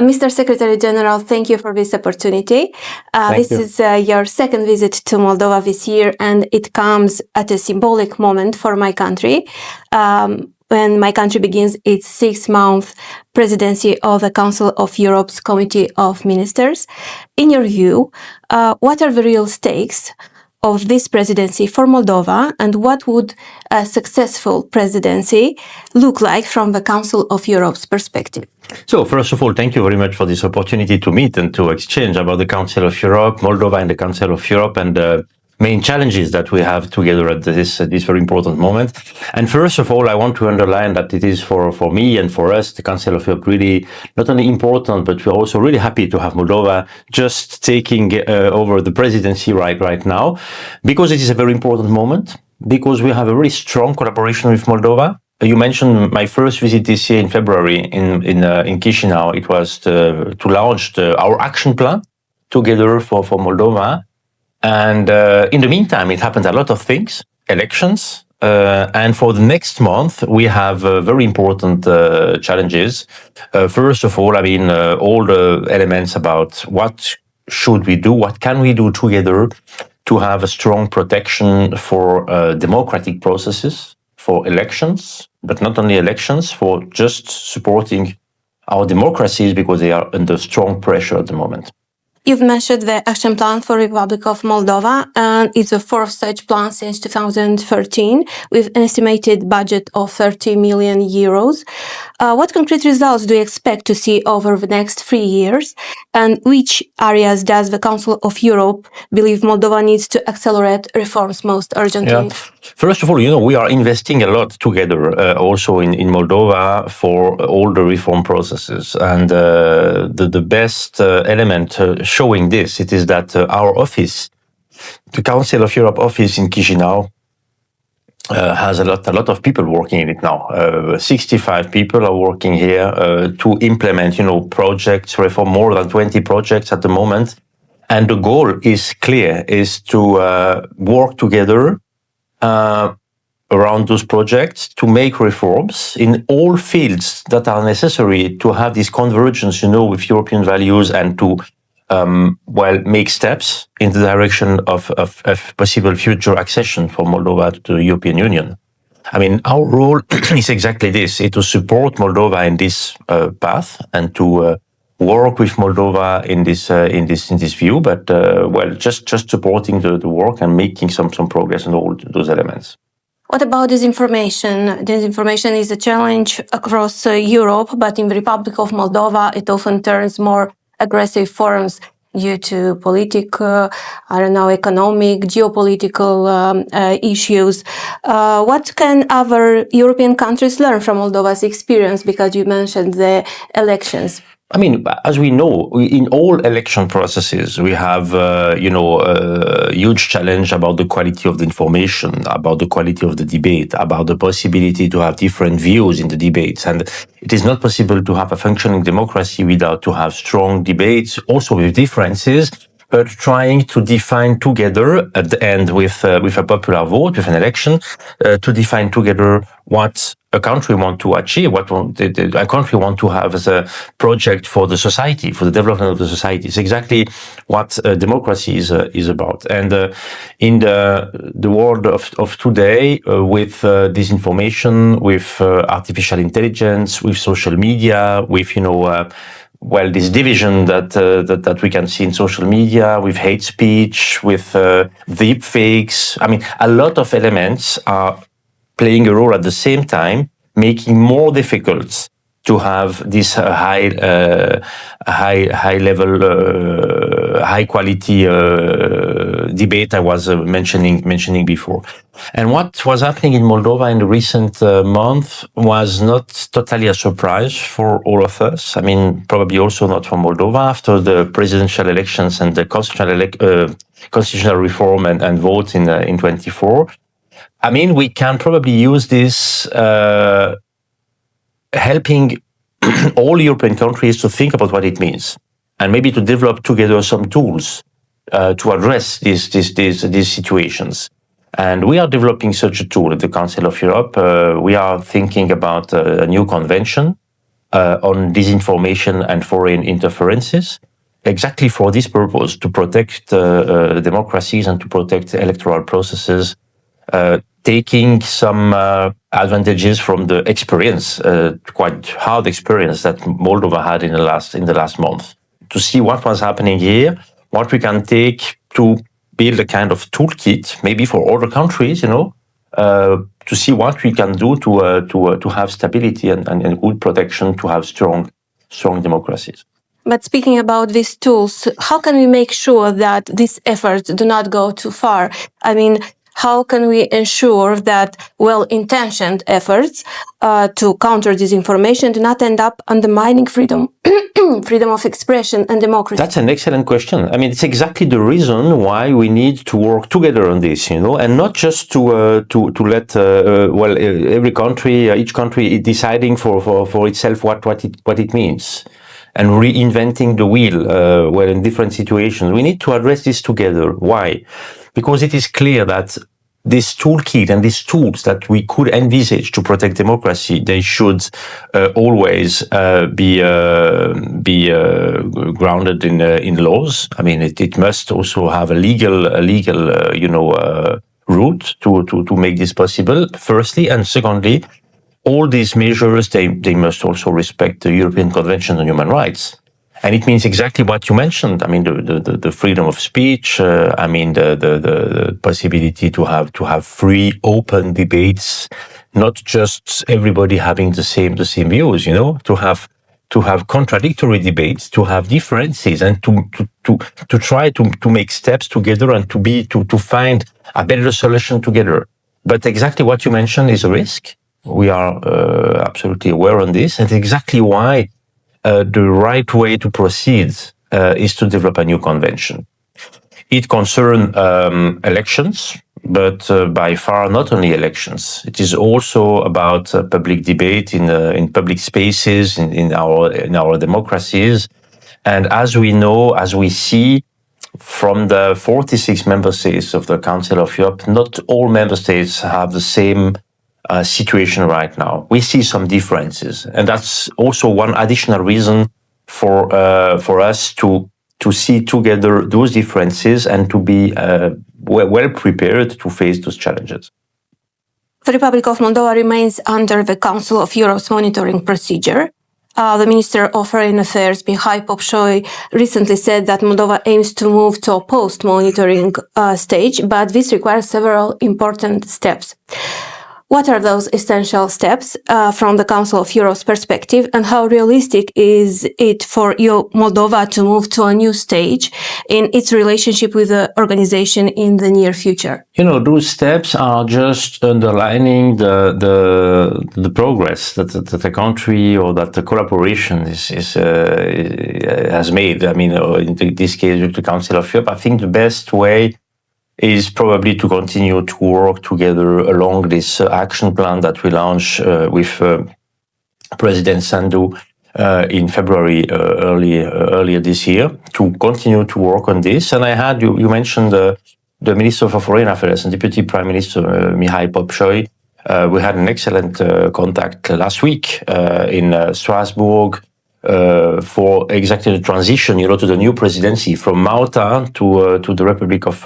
Mr. Secretary General, thank you for this opportunity. This is your second visit to Moldova this year, and it comes at a symbolic moment for my country. When my country begins its 6-month presidency of the Council of Europe's Committee of Ministers. In your view, what are the real stakes of this presidency for Moldova, and what would a successful presidency look like from the Council of Europe's perspective? So, first of all, thank you very much for this opportunity to meet and to exchange about the Council of Europe, Moldova and the Council of Europe, and the main challenges that we have together at this very important moment. And first of all, I want to underline that it is for me and for us, the Council of Europe, really not only important, but we're also really happy to have Moldova just taking over the presidency right now, because it is a very important moment, because we have a very strong collaboration with Moldova. You mentioned my first visit this year in February in Kishинев. It was to launch our action plan together for Moldova. And in the meantime, it happened a lot of things, elections. And for the next month, we have very important challenges. First of all, all the elements about what should we do, what can we do together to have a strong protection for democratic processes, for elections, but not only elections, for just supporting our democracies because they are under strong pressure at the moment. You've mentioned the action plan for Republic of Moldova, and it's the fourth such plan since 2013, with an estimated budget of 30 million euros. What concrete results do you expect to see over the next 3 years? And which areas does the Council of Europe believe Moldova needs to accelerate reforms most urgently? Yeah. First of all, we are investing a lot together also in Moldova for all the reform processes. And the best element showing this, it is that our office, the Council of Europe office in Kishинев, has a lot of people working in it now. 65 people are working here to implement, projects, reform more than 20 projects at the moment. And the goal is clear, is to work together around those projects to make reforms in all fields that are necessary to have this convergence, with European values and to make steps in the direction of possible future accession for Moldova to the European Union. Our role is exactly this: is to support Moldova in this path and to work with Moldova in this view. But just supporting the work and making some progress on all those elements. What about disinformation? Disinformation is a challenge across Europe, but in the Republic of Moldova, it often turns more aggressive forms due to economic, geopolitical issues. What can other European countries learn from Moldova's experience? Because you mentioned the elections. As we know, in all election processes, we have, a huge challenge about the quality of the information, about the quality of the debate, about the possibility to have different views in the debates. And it is not possible to have a functioning democracy without to have strong debates, also with differences, but trying to define together at the end with a popular vote, with an election, to define together what a country want to achieve, what a country want to have as a project for the society, for the development of the society. It's exactly what democracy is about. And in the world of today, with disinformation, with artificial intelligence, with social media, with this division that we can see in social media, with hate speech, with deep fakes. A lot of elements are playing a role at the same time, making more difficult to have this high quality debate I was mentioning before. And what was happening in Moldova in the recent month was not totally a surprise for all of us. Probably also not for Moldova after the presidential elections and the constitutional reform and vote in 24. We can probably use this helping all European countries to think about what it means and maybe to develop together some tools to address these situations. And we are developing such a tool at the Council of Europe. We are thinking about a new convention on disinformation and foreign interferences, exactly for this purpose, to protect democracies and to protect electoral processes, taking some advantages from the experience, quite hard experience that Moldova had in the last month, to see what was happening here, what we can take to build a kind of toolkit, maybe for other countries, to see what we can do to have stability and good protection, to have strong democracies. But speaking about these tools, how can we make sure that these efforts do not go too far? I mean, how can we ensure that well-intentioned efforts to counter disinformation do not end up undermining freedom of expression and democracy? That's an excellent question. I mean, it's exactly the reason why we need to work together on this, and not just to let every country, each country deciding for itself what it means, and reinventing the wheel in different situations. We need to address this together. Why? Because it is clear that this toolkit and these tools that we could envisage to protect democracy, they should always be grounded in laws. I mean, it must also have a legal route to make this possible. Firstly, and secondly, all these measures they must also respect the European Convention on Human Rights. And it means exactly what you mentioned. I mean, the freedom of speech. I mean, the possibility to have free, open debates, not just everybody having the same views. To have contradictory debates, to have differences, and to try to make steps together and to find a better solution together. But exactly what you mentioned is a risk. We are absolutely aware on this, and exactly why. The right way to proceed is to develop a new convention. It concerns elections, but by far not only elections. It is also about public debate in public spaces in our democracies. And as we know, as we see from the 46 member states of the Council of Europe, not all member states have the same situation right now. We see some differences, and that's also one additional reason for us to see together those differences and to be well prepared to face those challenges. The Republic of Moldova remains under the Council of Europe's monitoring procedure. The Minister of Foreign Affairs, Mihai Popșoi, recently said that Moldova aims to move to a post-monitoring stage, but this requires several important steps. What are those essential steps from the Council of Europe's perspective, and how realistic is it for Moldova to move to a new stage in its relationship with the organization in the near future? Those steps are just underlining the progress that the country or that the collaboration has made. I mean, in this case with the Council of Europe, I think the best way is probably to continue to work together along this action plan that we launched with President Sandu in February earlier this year, to continue to work on this. And I had, you mentioned the Minister for Foreign Affairs and Deputy Prime Minister Mihai Popșoi. We had an excellent contact last week in Strasbourg, for exactly the transition, to the new presidency from Malta to the Republic of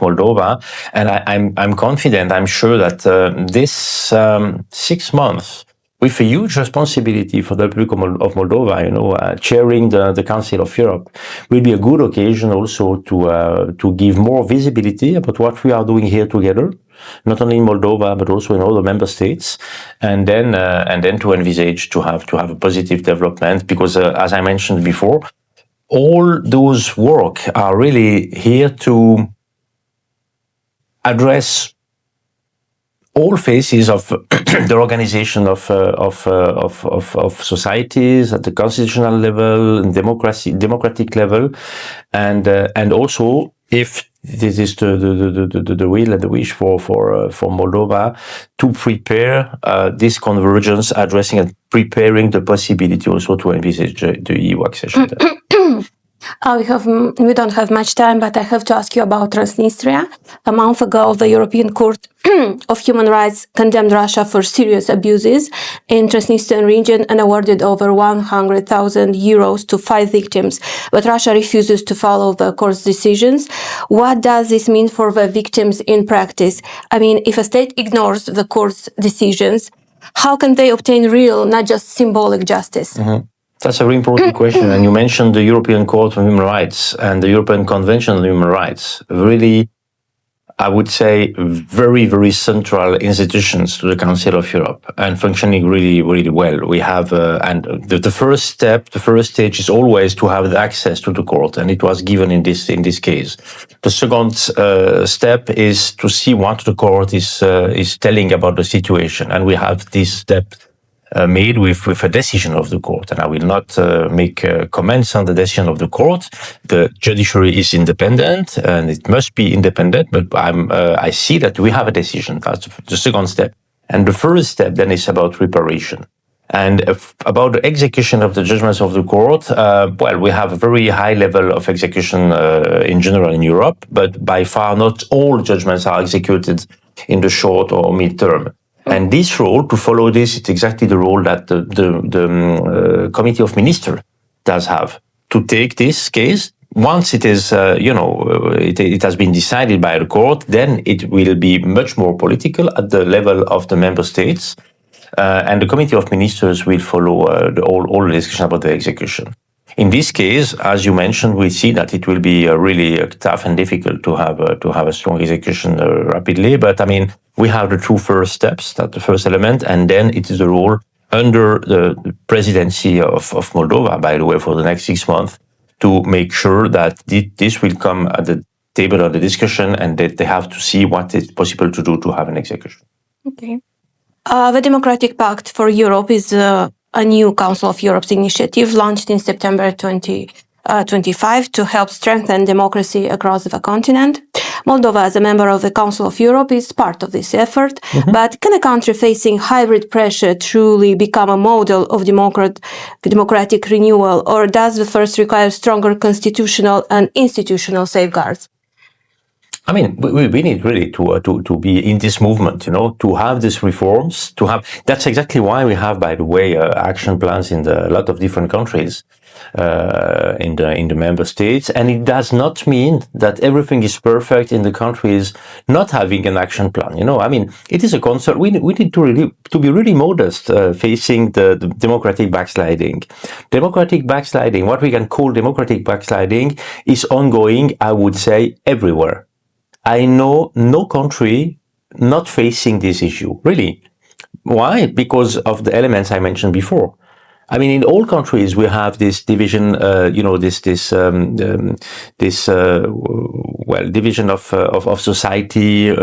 Moldova, and I'm confident. I'm sure that this 6 months, with a huge responsibility for the Republic of Moldova, chairing the Council of Europe, will be a good occasion also to give more visibility about what we are doing here together, not only in Moldova but also in other member states, and then to envisage to have a positive development. Because as I mentioned before, all those work are really here to address all phases of the organization of societies at the constitutional level and democratic level, and also, if this is the will and the wish for Moldova, to prepare this convergence, addressing and preparing the possibility also to envisage the EU accession. We don't have much time, but I have to ask you about Transnistria. A month ago, the European Court of Human Rights condemned Russia for serious abuses in Transnistrian region and awarded over 100,000 euros to 5 victims. But Russia refuses to follow the court's decisions. What does this mean for the victims in practice? I mean, if a state ignores the court's decisions, how can they obtain real, not just symbolic justice? Mm-hmm. That's a very important question. And you mentioned the European Court of Human Rights and the European Convention on Human Rights. Really, I would say, very, very central institutions to the Council of Europe and functioning really, really well. We have, and the first step, the first stage is always to have the access to the court, and it was given in this case. The second step is to see what the court is telling about the situation, and we have this step made with a decision of the court. And I will not make comments on the decision of the court. The judiciary is independent and it must be independent, but I see that we have a decision. That's the second step. And the first step then is about reparation. And about the execution of the judgments of the court, we have a very high level of execution in general in Europe, but by far not all judgments are executed in the short or mid-term. And this role, to follow this, it's exactly the role that the Committee of Ministers does have, to take this case. Once it is, it has been decided by the court, then it will be much more political at the level of the member states. And the Committee of Ministers will follow all the discussion about the execution. In this case, as you mentioned, we see that it will be really tough and difficult to have a strong execution rapidly. But I mean, we have the two first steps, that's the first element, and then it is the role under the presidency of Moldova, by the way, for the next 6 months, to make sure that this will come at the table of the discussion and that they have to see what is possible to do to have an execution. Okay. The Democratic Pact for Europe is a new Council of Europe's initiative launched in September 2025 to help strengthen democracy across the continent. Moldova, as a member of the Council of Europe, is part of this effort. Mm-hmm. But can a country facing hybrid pressure truly become a model of democratic renewal, or does the first require stronger constitutional and institutional safeguards? I mean, we need really to be in this movement, to have these reforms, that's exactly why we have, by the way, action plans in a lot of different countries, in the member states. And it does not mean that everything is perfect in the countries not having an action plan. I mean, it is a concern. We need to be really modest, facing the democratic backsliding. Democratic backsliding, what we can call democratic backsliding, is ongoing, I would say, everywhere. I know no country not facing this issue, really. Why? Because of the elements I mentioned before. I mean, in all countries we have this division, division of society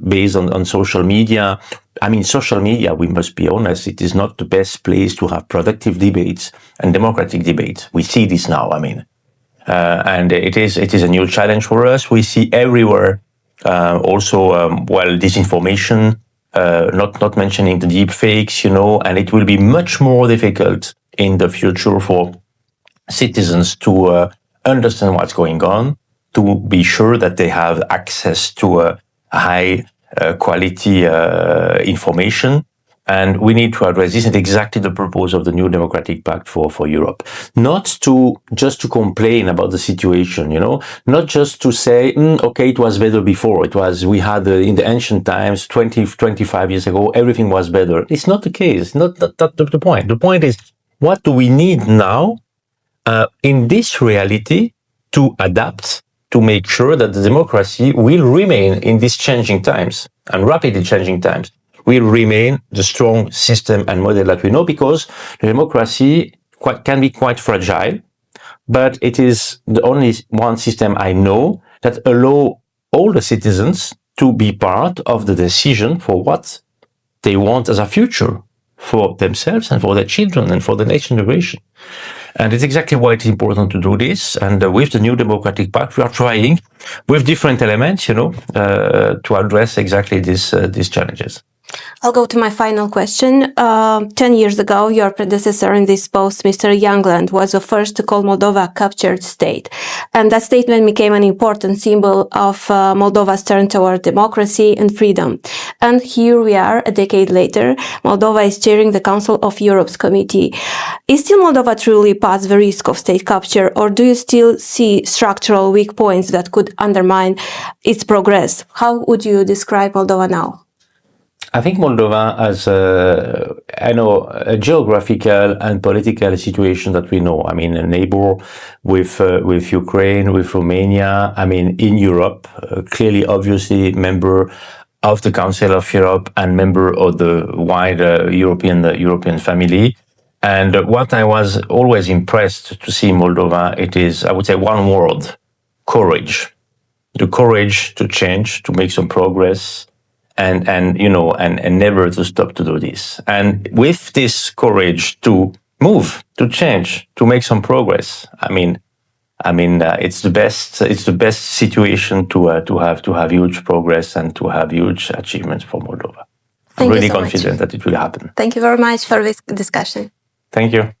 based on social media. I mean, social media, we must be honest, it is not the best place to have productive debates and democratic debates. We see this now. I mean. And it is a new challenge for us. We see everywhere disinformation, not mentioning the deep fakes, and it will be much more difficult in the future for citizens to understand what's going on, to be sure that they have access to high quality information. And we need to address this, and exactly the purpose of the new Democratic Pact for Europe. Not just to complain about the situation, not just to say, okay, it was better before. We had in the ancient times, 25 years ago, everything was better. It's not the case. Not the point. The point is, what do we need now in this reality to adapt, to make sure that the democracy will remain in these changing times and rapidly changing times? Will remain the strong system and model that we know, because the democracy can be quite fragile, but it is the only one system I know that allow all the citizens to be part of the decision for what they want as a future for themselves and for their children and for the next generation. And it's exactly why it's important to do this. And with the new Democratic Pact, we are trying with different elements, to address exactly these challenges. I'll go to my final question. 10 years ago, your predecessor in this post, Mr. Youngland, was the first to call Moldova a captured state. And that statement became an important symbol of Moldova's turn toward democracy and freedom. And here we are, a decade later, Moldova is chairing the Council of Europe's committee. Is still Moldova truly past the risk of state capture, or do you still see structural weak points that could undermine its progress? How would you describe Moldova now? I think Moldova has a geographical and political situation that we know. I mean, a neighbor with Ukraine, with Romania. I mean, in Europe, clearly, obviously, member of the Council of Europe and member of the wider European family. And what I was always impressed to see in Moldova, it is, I would say, one word: courage. The courage to change, to make some progress. And never to stop to do this. And with this courage to move, to change, to make some progress, it's the best situation to have huge progress and to have huge achievements for Moldova. I'm really confident that it will happen. Thank you very much for this discussion. Thank you.